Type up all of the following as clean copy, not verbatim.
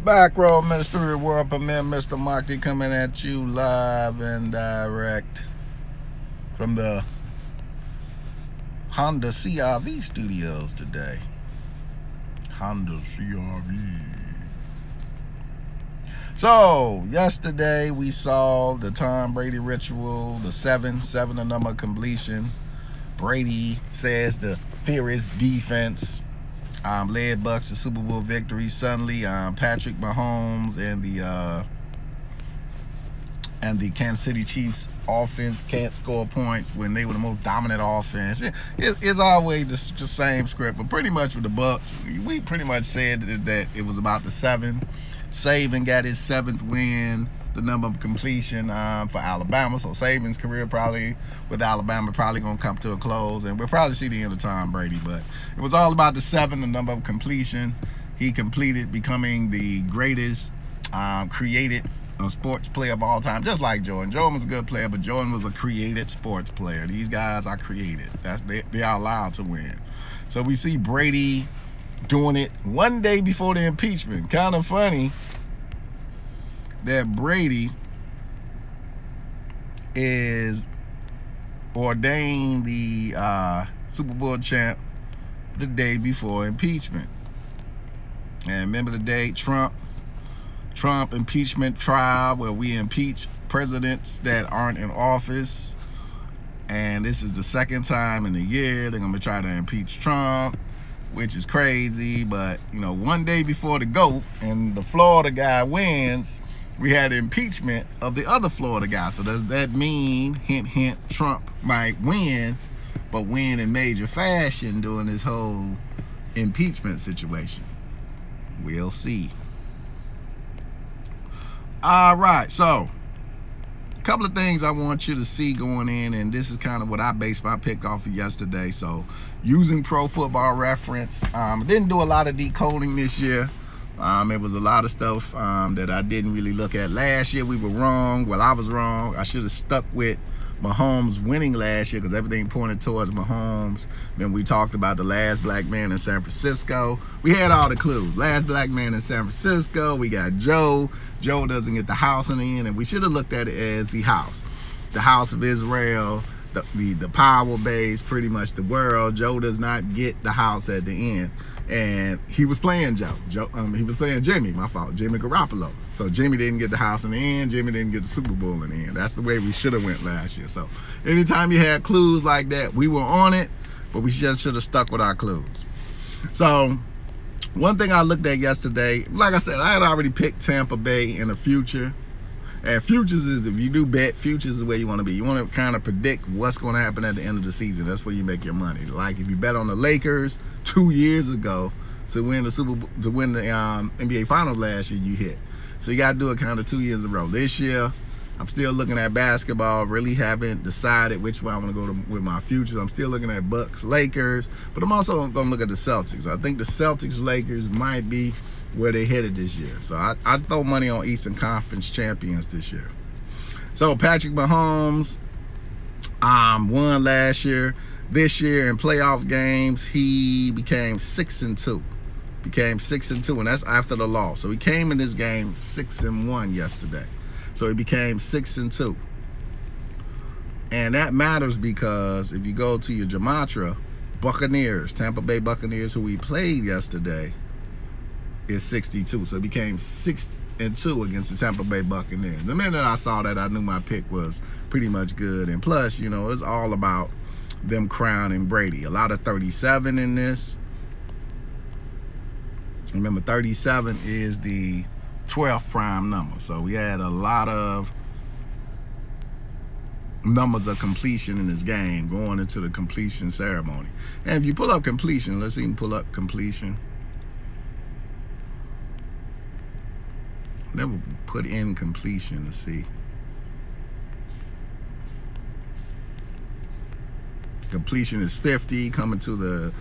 Back row Ministry of World Premiere, Mr. Mahdi coming at you live and direct from the Honda CRV studios today. Honda CRV. So, yesterday we saw the Tom Brady ritual, the seven, the number of completion. Brady says the fierce defense led Bucks to Super Bowl victory. Suddenly, Patrick Mahomes and the Kansas City Chiefs offense can't score points when they were the most dominant offense. It's always the same script, but pretty much with the Bucks, we pretty much said that it was about the seven. Saban got his 7th win, the number of completion for Alabama. So Saban's career probably with Alabama probably going to come to a close, and we'll probably see the end of Tom Brady. But it was all about the 7, the number of completion. He completed, becoming the greatest created sports player of all time, just like Jordan. Jordan was a good player, but Jordan was a created sports player. These guys are created. They are allowed to win. So we see Brady doing it one day before the impeachment. Kind of funny that Brady is ordained the Super Bowl champ the day before impeachment. And remember the day Trump impeachment trial, where we impeach presidents that aren't in office, and this is the 2nd time in a year they're gonna try to impeach Trump, which is crazy. But you know, one day before the GOAT and the Florida guy wins, we had impeachment of the other Florida guy. So does that mean, hint hint, Trump might win, but win in major fashion during this whole impeachment situation? We'll see. All right, so a couple of things I want you to see going in, and this is kind of what I based my pick off of yesterday. So using Pro Football Reference, didn't do a lot of decoding this year. It was a lot of stuff that I didn't really look at. Last year we were wrong. Well, I was wrong. I should have stuck with Mahomes winning last year because everything pointed towards Mahomes. Then we talked about the last black man in San Francisco. We had all the clues. Last black man in San Francisco. We got Joe. Joe doesn't get the house in the end, and we should have looked at it as the house of Israel, the power base, pretty much the world. Joe does not get the house at the end. And he was playing he was playing Jimmy, my fault, Jimmy Garoppolo. So Jimmy didn't get the house in the end. Jimmy didn't get the Super Bowl in the end. That's the way we should have went last year. So anytime you had clues like that, we were on it, but we just should have stuck with our clues. So one thing I looked at yesterday, like I said, I had already picked Tampa Bay in the future. And futures is, if you do bet, futures is where you want to be. You want to kind of predict what's going to happen at the end of the season. That's where you make your money. Like if you bet on the Lakers 2 years ago to win the NBA Finals last year, you hit. So you got to do it kind of 2 years in a row. This year, I'm still looking at basketball. Really haven't decided which way I'm going to go with my futures. I'm still looking at Bucks, Lakers, but I'm also going to look at the Celtics. I think the Celtics, Lakers might be where they headed this year. So I throw money on Eastern Conference champions this year. So Patrick Mahomes won last year. This year in playoff games, he became 6-2. Became 6-2, and that's after the loss. So he came in this game 6-1 yesterday. So he became 6-2. And that matters because if you go to your gematria, Buccaneers, Tampa Bay Buccaneers, who we played yesterday, is 62. So it became 6-2 against the Tampa Bay Buccaneers. The minute I saw that, I knew my pick was pretty much good. And plus, you know, it's all about them crowning Brady. A lot of 37 in this. Remember, 37 is the 12th prime number. So we had a lot of numbers of completion in this game going into the completion ceremony. And if you pull up completion, let's even pull up completion. Never put in completion to see. Completion is 50. Coming to the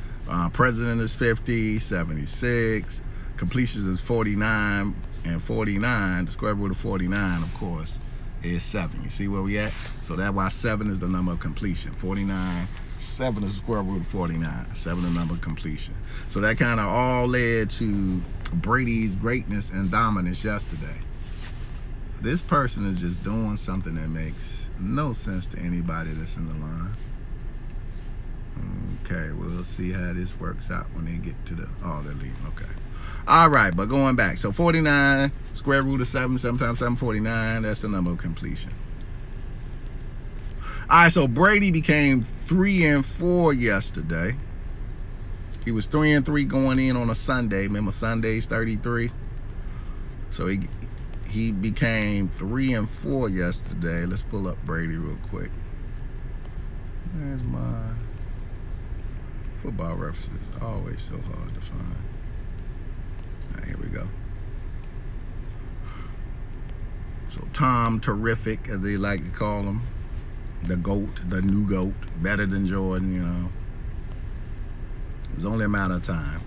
president is 50, 76. Completions is 49, and 49, the square root of 49, of course, is 7. You see where we at? So that's why 7 is the number of completion. 49 7 is the square root of 49. 7 the number of completion. So that kind of all led to Brady's greatness and dominance yesterday. This person is just doing something that makes no sense to anybody that's in the line. Okay, we'll see how this works out when they get to the, oh, they're leaving, okay. All right, but going back, so 49, square root of 7, 7 times 7, 49, that's the number of completion. All right, so Brady became 3-4 yesterday. He was 3-3 going in on a Sunday. Remember, Sunday's 33. So he became 3-4 yesterday. Let's pull up Brady real quick. There's my football references. Always so hard to find. All right, here we go. So Tom Terrific, as they like to call him. The GOAT, the new GOAT, better than Jordan, you know. It was only a matter of time.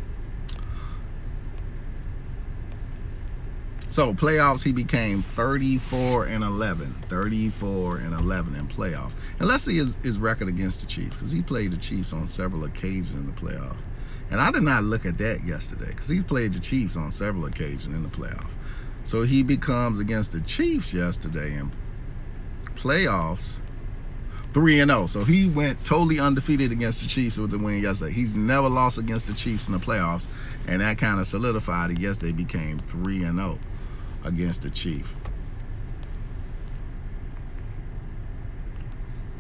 So playoffs, he became 34-11. 34-11 in playoffs. And let's see his record against the Chiefs, because he played the Chiefs on several occasions in the playoffs. And I did not look at that yesterday, because he's played the Chiefs on several occasions in the playoffs. So he becomes against the Chiefs yesterday in playoffs 3-0. So he went totally undefeated against the Chiefs with the win yesterday. He's never lost against the Chiefs in the playoffs, and that kind of solidified it. Yes, they became 3-0 against the Chiefs.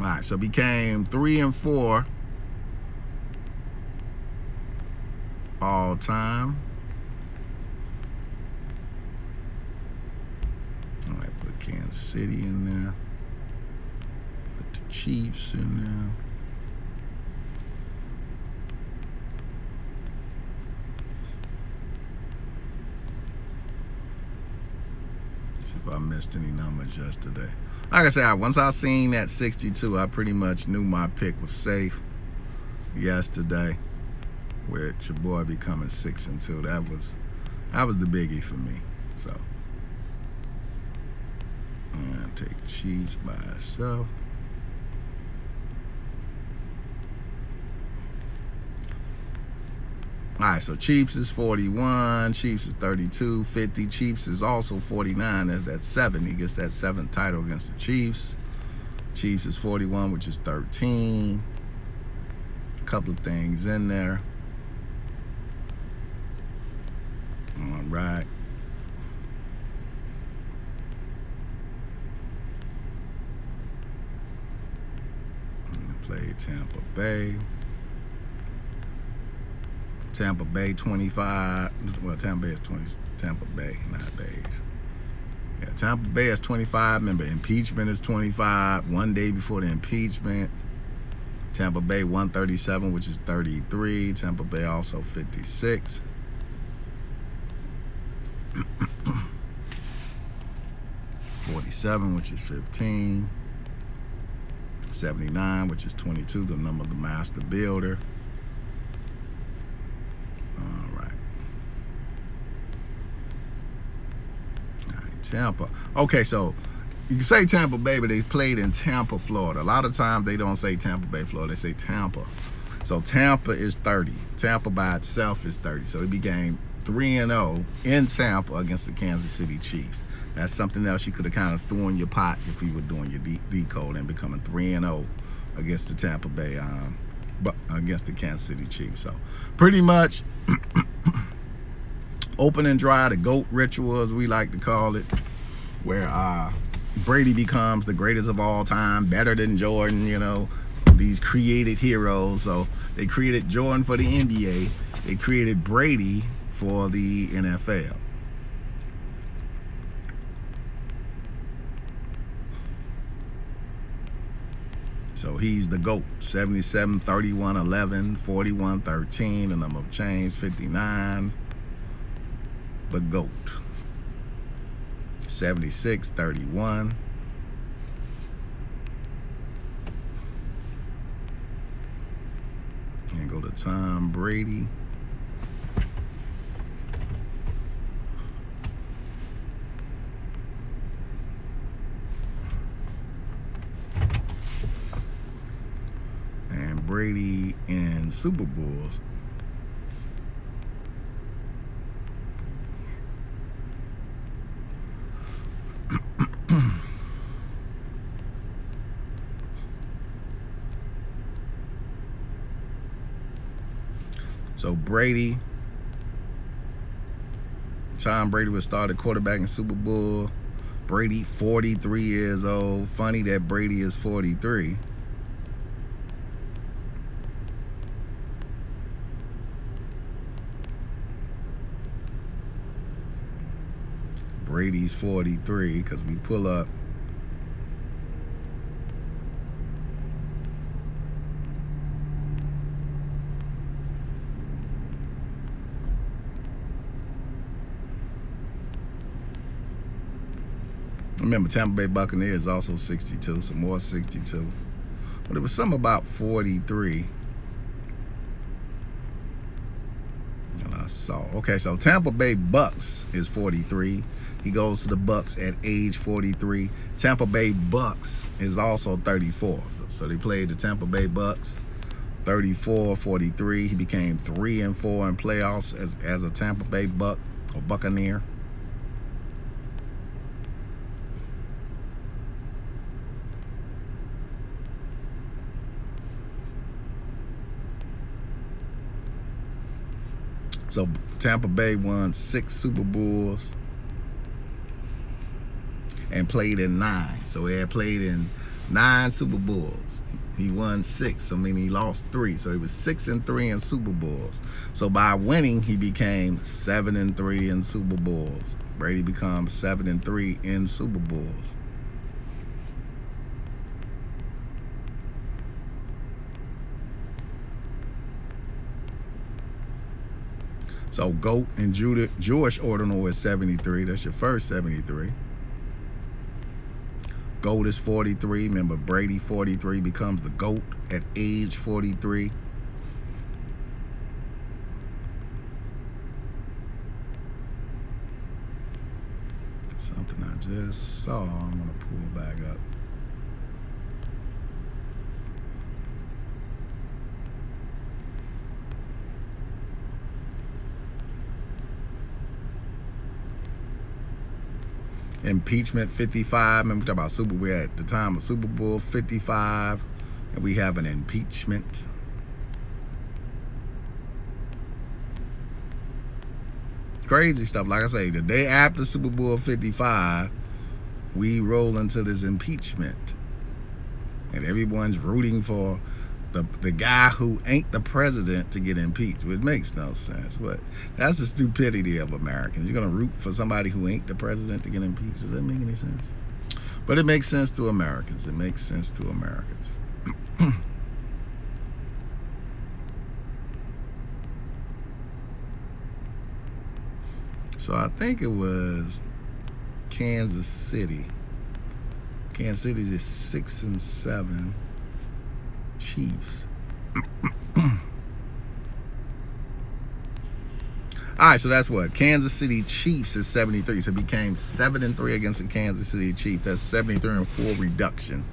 All right, so became 3-4 all time. All right, put Kansas City in there. Chiefs in there. See if I missed any numbers yesterday. Like I said, once I seen that 62, I pretty much knew my pick was safe yesterday, with your boy becoming 6-2. That was the biggie for me. So and take Chiefs by itself. All right, so Chiefs is 41, Chiefs is 32, 50. Chiefs is also 49. That's 7. He gets that 7th title against the Chiefs. Chiefs is 41, which is 13. A couple of things in there. All right. Play Tampa Bay. Tampa Bay 25. Well, Tampa Bay is 20. Tampa Bay, not Bays. Yeah, Tampa Bay is 25. Remember, impeachment is 25. One day before the impeachment. Tampa Bay 137, which is 33. Tampa Bay also 56. 47, which is 15. 79, which is 22, the number of the master builder. Tampa. Okay, so you can say Tampa Bay, but they played in Tampa, Florida. A lot of times they don't say Tampa Bay, Florida. They say Tampa. So Tampa is 30. Tampa by itself is 30. So it became 3-0 in Tampa against the Kansas City Chiefs. That's something else you could have kind of threw in your pot if you were doing your decode and becoming 3-0 against the Tampa Bay, but against the Kansas City Chiefs. So pretty much open and dry, the GOAT ritual, as we like to call it, where Brady becomes the greatest of all time, better than Jordan, you know, these created heroes. So they created Jordan for the NBA. They created Brady for the NFL. So he's the GOAT. 77, 31, 11, 41, 13, the number of chains, 59. The GOAT. 76, 31. And go to Tom Brady. Brady in Super Bowls. So Brady, Tom Brady was started quarterback in Super Bowl. Brady, 43 years old. Funny that Brady is 43. Brady's 43 because we pull up. Remember, Tampa Bay Buccaneers also 62, some more 62. But it was something about 43. And I saw. Okay, so Tampa Bay Bucks is 43. He goes to the Bucks at age 43. Tampa Bay Bucks is also 34. So they played the Tampa Bay Bucks, 34, 43. He became 3-4 in playoffs as a Tampa Bay Buck or Buccaneer. So Tampa Bay won 6 Super Bowls and played in 9. So he had played in 9 Super Bowls. He won 6, so I mean he lost 3. So he was 6-3 in Super Bowls. So by winning, he became 7-3 in Super Bowls. Brady becomes 7-3 in Super Bowls. So GOAT in Jewish ordinal is 73. That's your first 73. GOAT is 43. Remember, Brady 43 becomes the GOAT at age 43. Something I just saw. I'm gonna pull back up. Impeachment 55. Remember we talk about we're at the time of Super Bowl 55, and we have an impeachment. Crazy stuff. Like I say, the day after Super Bowl 55, we roll into this impeachment, and everyone's rooting for the guy who ain't the president to get impeached. It makes no sense. But that's the stupidity of Americans. You're gonna root for somebody who ain't the president to get impeached. Does that make any sense? But it makes sense to Americans. It makes sense to Americans. So I think it was Kansas City. Kansas City is 6-7. Chiefs. All right, so that's what Kansas City Chiefs is 73. So it became 7-3 against the Kansas City Chiefs. That's 73-4 reduction.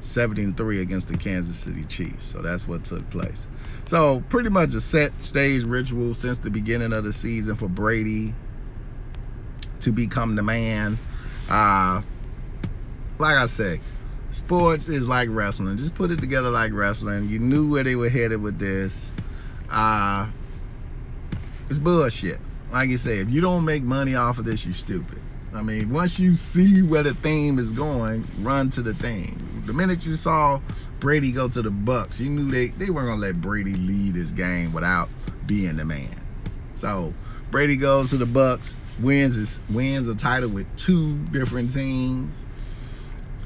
73 against the Kansas City Chiefs. So that's what took place. So pretty much a set stage ritual since the beginning of the season for Brady to become the man. Like I say, sports is like wrestling. Just put it together like wrestling. You knew where they were headed with this. It's bullshit. Like you say, if you don't make money off of this, you're stupid. I mean, once you see where the theme is going, run to the theme. The minute you saw Brady go to the Bucks, you knew they weren't gonna let Brady lead this game without being the man. So Brady goes to the Bucks, wins a title with 2 different teams.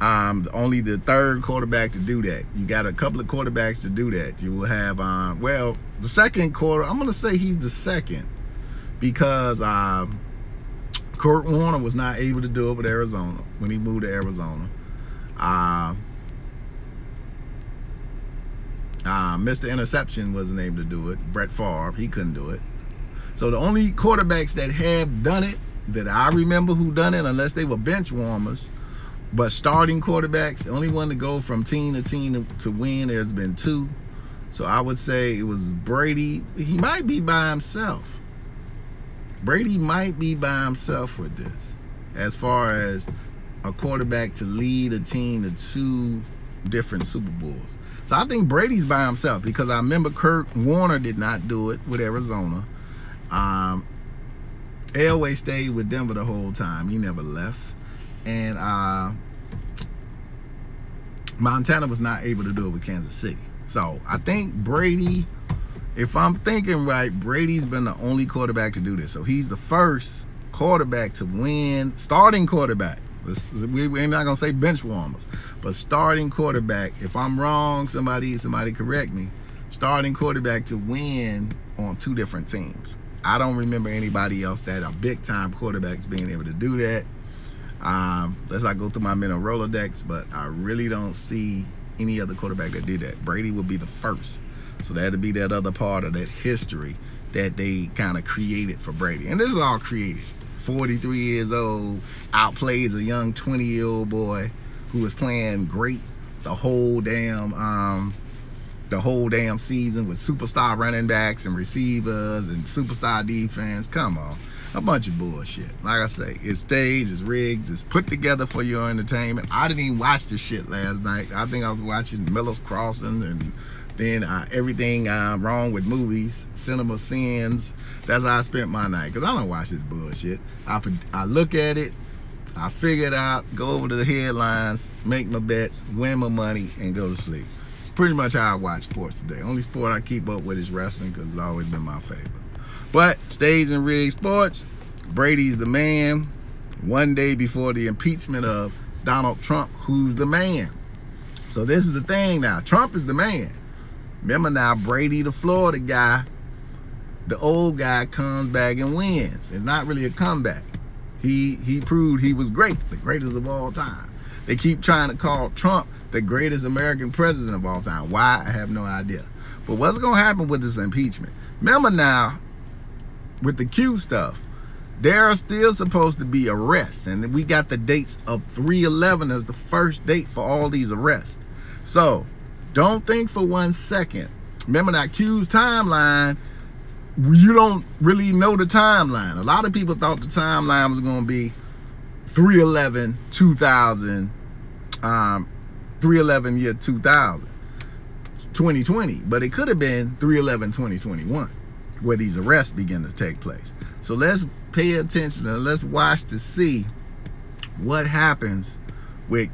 Only the 3rd quarterback to do that. You got a couple of quarterbacks to do that. You will have, well, the 2nd quarter, I'm going to say he's the 2nd because Kurt Warner was not able to do it with Arizona when he moved to Arizona. Mr. Interception wasn't able to do it. Brett Favre, he couldn't do it. So the only quarterbacks that have done it, that I remember who done it, unless they were bench warmers, but starting quarterbacks, the only one to go from team to team to win, there's been 2. So I would say it was Brady. He might be by himself. Brady might be by himself with this, as far as a quarterback to lead a team to 2 different Super Bowls. So I think Brady's by himself, because I remember Kurt Warner did not do it with Arizona. Elway stayed with Denver the whole time. He never left. And Montana was not able to do it with Kansas City. So I think Brady, if I'm thinking right, Brady's been the only quarterback to do this. So he's the first quarterback to win, starting quarterback. We're not going to say bench warmers, but starting quarterback. If I'm wrong, somebody correct me. Starting quarterback to win on 2 different teams. I don't remember anybody else that are big-time quarterbacks being able to do that. Let's not go through my mental Rolodex, but I really don't see any other quarterback that did that. Brady will be the first. So that'll be that other part of that history that they kind of created for Brady. And this is all created. 43 years old, outplays a young 20-year-old boy who was playing great the whole damn season with superstar running backs and receivers and superstar defense. Come on. A bunch of bullshit. Like I say, it's staged, it's rigged, it's put together for your entertainment. I didn't even watch this shit last night. I think I was watching Miller's Crossing and then everything wrong with movies, cinema sins. That's how I spent my night, because I don't watch this bullshit. I look at it, I figure it out, go over to the headlines, make my bets, win my money, and go to sleep. It's pretty much how I watch sports today. Only sport I keep up with is wrestling, because it's always been my favorite. But staged and rigged sports, Brady's the man. One day before the impeachment of Donald Trump, who's the man. So this is the thing now. Trump is the man. Remember now, Brady, the Florida guy, the old guy, comes back and wins. It's not really a comeback. He proved he was great, the greatest of all time. They keep trying to call Trump the greatest American president of all time. Why? I have no idea. But what's going to happen with this impeachment? Remember now, with the Q stuff, there are still supposed to be arrests. And we got the dates of 3/11 as the first date for all these arrests. So don't think for 1 second. Remember now, Q's timeline, you don't really know the timeline. A lot of people thought the timeline was going to be 3/11/2000, 3/11 year 2000, 2020. But it could have been 3/11/2021, where these arrests begin to take place. So let's pay attention and let's watch to see what happens with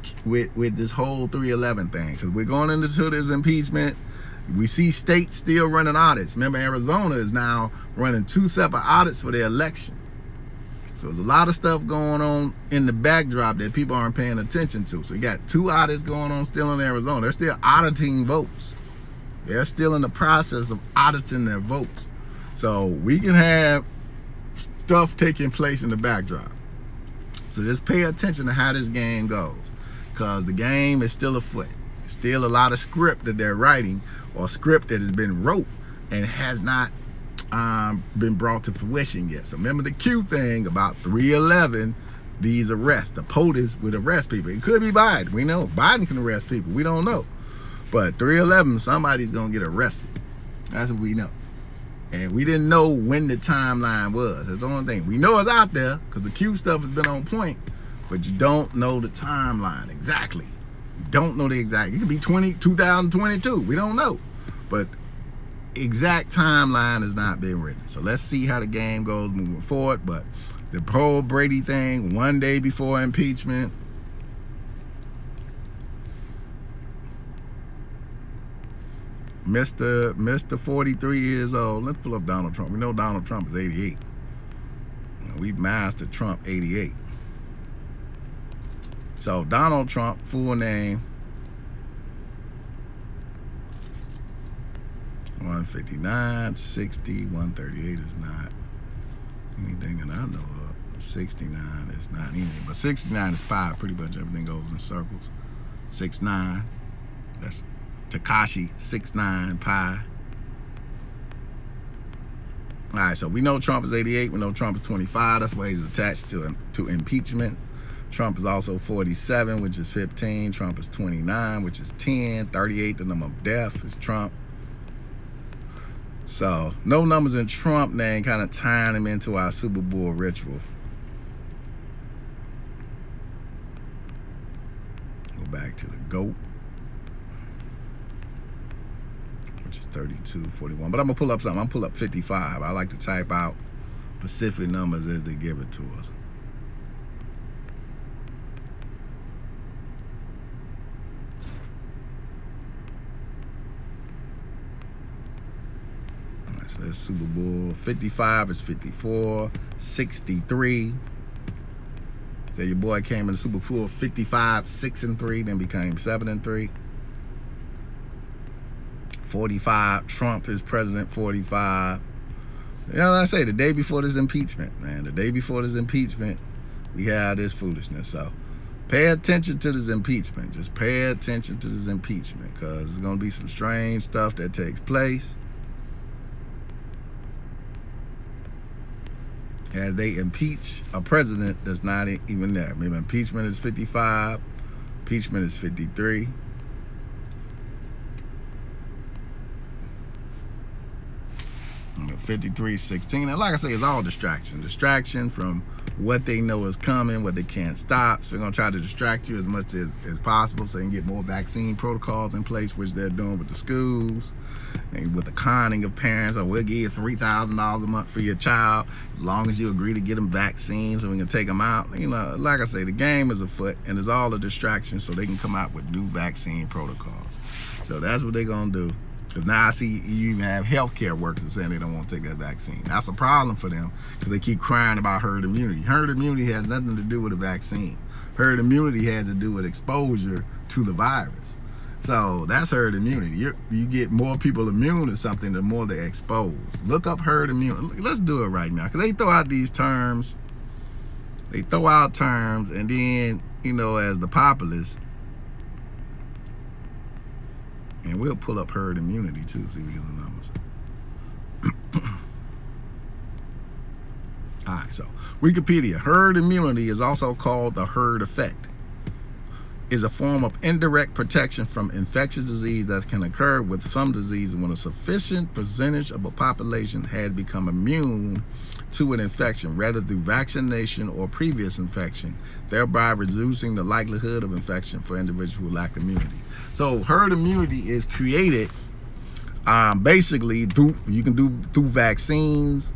this whole 3/11 thing, because we're going into this impeachment. We see states still running audits. Remember, Arizona is now running 2 separate audits for their election. So there's a lot of stuff going on in the backdrop that people aren't paying attention to. So you got 2 audits going on still in Arizona. They're still auditing votes. They're still in the process of auditing their votes. So we can have stuff taking place in the backdrop. So just pay attention to how this game goes, because the game is still afoot. It's still a lot of script that they're writing, or script that has been wrote and has not been brought to fruition yet. So remember the Q thing about 3/11, these arrests, the POTUS would arrest people. It could be Biden. We know Biden can arrest people. We don't know. But 3/11, somebody's going to get arrested. That's what we know. And we didn't know when the timeline was. That's the only thing. We know it's out there because the Q stuff has been on point, but you don't know the timeline exactly. You don't know the exact. It could be 2022. We don't know. But exact timeline has not been written. So let's see how the game goes moving forward. But the whole Brady thing, one day before impeachment, Mr. 43 years old. Let's pull up Donald Trump. We know Donald Trump is 88. We mastered Trump 88. So Donald Trump, full name, 159, 60, 138 is not anything that I know of. 69 is not anything, but 69 is 5. Pretty much everything goes in circles. 6'9", that's Takashi 6'9" Pi. All right, so we know Trump is 88. We know Trump is 25. That's why he's attached to impeachment. Trump is also 47, which is 15. Trump is 29, which is 10. 38, the number of death, is Trump. So no numbers in Trump name, kind of tying him into our Super Bowl ritual. Go back to the GOAT, which is 3241. But I'm gonna pull up something. I'm gonna pull up 55. I like to type out specific numbers as they give it to us. So that's Super Bowl. 55 is 54. 63. So your boy came in the Super Bowl 55, 6-3, then became 7-3. 45, Trump is president, 45. You know what I say, the day before this impeachment, man. The day before this impeachment, we had this foolishness. So pay attention to this impeachment. Just pay attention to this impeachment, because there's going to be some strange stuff that takes place as they impeach a president that's not even there. I mean, impeachment is 55, impeachment is 53. I mean, 53-16. And like I say, it's all distraction. Distraction from what they know is coming, what they can't stop. So they're going to try to distract you as much as possible so they can get more vaccine protocols in place, which they're doing with the schools and with the conning of parents. Or we'll give you $3,000 a month for your child as long as you agree to get them vaccines so we can take them out. You know, like I say, the game is afoot and it's all a distraction so they can come out with new vaccine protocols. So that's what they're going to do. Because now I see you even have healthcare workers saying they don't want to take that vaccine. That's a problem for them because they keep crying about herd immunity. Herd immunity has nothing to do with a vaccine. Herd immunity has to do with exposure to the virus. So that's herd immunity. You get more people immune to something, the more they're exposed. Look up herd immunity. Let's do it right now, because they throw out these terms. They throw out terms, and then, you know, as the populace, and we'll pull up herd immunity too, see if we get the numbers. All right, so Wikipedia. Herd immunity is also called the herd effect. Is a form of indirect protection from infectious disease that can occur with some diseases when a sufficient percentage of a population had become immune to an infection, rather through vaccination or previous infection, thereby reducing the likelihood of infection for individuals who lack immunity. So herd immunity is created basically through vaccines